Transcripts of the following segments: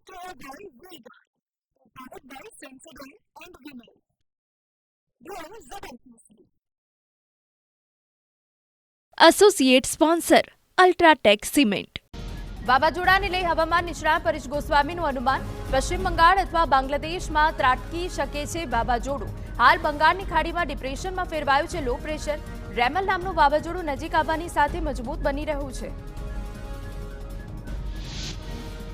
Powered by Vega. Powered by Sensodyne and Vinyl. Grow ZFC. Associate sponsor UltraTech cement. વાવાઝોડાને લઈ હવામાન નિષ્ણાત પરેશ ગોસ્વામીનું અનુમાન, પશ્ચિમ બંગાળ અથવા બાંગ્લાદેશમાં ત્રાટકી શકે છે વાવાઝોડું. હાલ બંગાળની ખાડીમાં ડિપ્રેશનમાં ફેરવાયું છે લો પ્રેશર. રેમલ નામનું વાવાઝોડું નજીક આવવાની સાથે મજબૂત બની રહ્યું છે.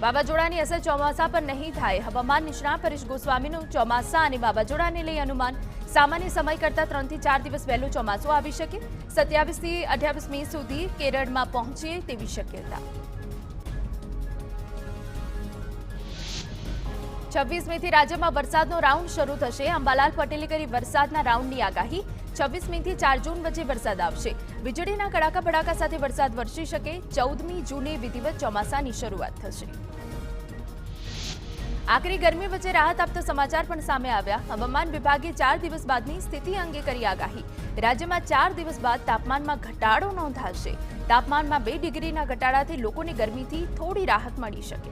વાવાઝોડાની અસર ચોમાસા પર નહીં થાય, હવામાન નિષ્ણાત પરેશ ગોસ્વામીનું ચોમાસા અને વાવાઝોડાને લઈ અનુમાન. સામાન્ય સમય કરતાં 3 થી 4 દિવસ વહેલું ચોમાસું આવી શકે. 27 થી 28 મે સુધી કેરળમાં પહોંચે તેવી શક્યતા. 26 મેથી રાજ્યમાં વરસાદનો રાઉન્ડ શરૂ થશે. અંબાલાલ પટેલે કરી વરસાદના રાઉન્ડની આગાહી. 26 મેથી 4 જૂન વચ્ચે વરસાદ આવશે. વીજળીના કડાકા ભડાકા સાથે વરસાદ વરસી શકે. 14મી જૂને વિધિવત ચોમાસાની શરૂઆત થશે. આકરી ગરમી વચ્ચે રાહત આપતા સમાચાર પણ સામે આવ્યા. હવામાન વિભાગે 4 દિવસ બાદની સ્થિતિ અંગે કરી આગાહી. રાજ્યમાં 4 દિવસ બાદ તાપમાનમાં ઘટાડો નોંધાશે. તાપમાનમાં 2 ડિગ્રીના ઘટાડાથી લોકોને ગરમીથી થોડી રાહત મળી શકે.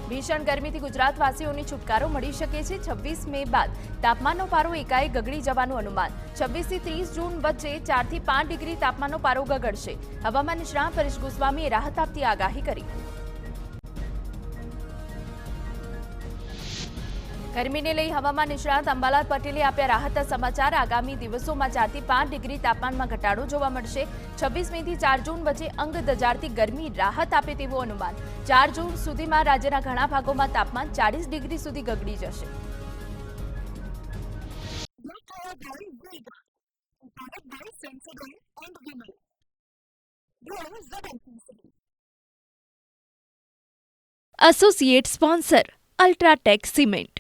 ભીષણ ગરમીથી ગુજરાતવાસીઓને છુટકારો મળી શકે છે. 26 મે બાદ તાપમાનનો પારો એકાએક ગગડી જવાનું અનુમાન. 26 થી 30 જૂન વચ્ચે 4 થી 5 ડિગ્રી તાપમાનનો પારો ગગડશે. હવામાન નિષ્ણાત પરેશ ગોસ્વામીએ રાહત આપતી આગાહી કરી. ગરમીને લઈ હવામાન નિષ્ણાત અંબાલાલ પટેલે આપ્યા રાહતના સમાચાર. આગામી દિવસોમાં 4 થી 5 ડિગ્રી તાપમાનમાં ઘટાડો જોવા મળશે. 26 મે થી 4 જૂન વચ્ચે અંગ દજાડતી ગરમી રાહત આપે તેવું અનુમાન. 4 જૂન સુધીમાં રાજ્યના ઘણા ભાગોમાં તાપમાન 40 ડિગ્રી સુધી ગગડી જશે. Powered by Vega. Powered by Sensodyne and Vinyl. Grow ZFC. Associate sponsor UltraTech cement.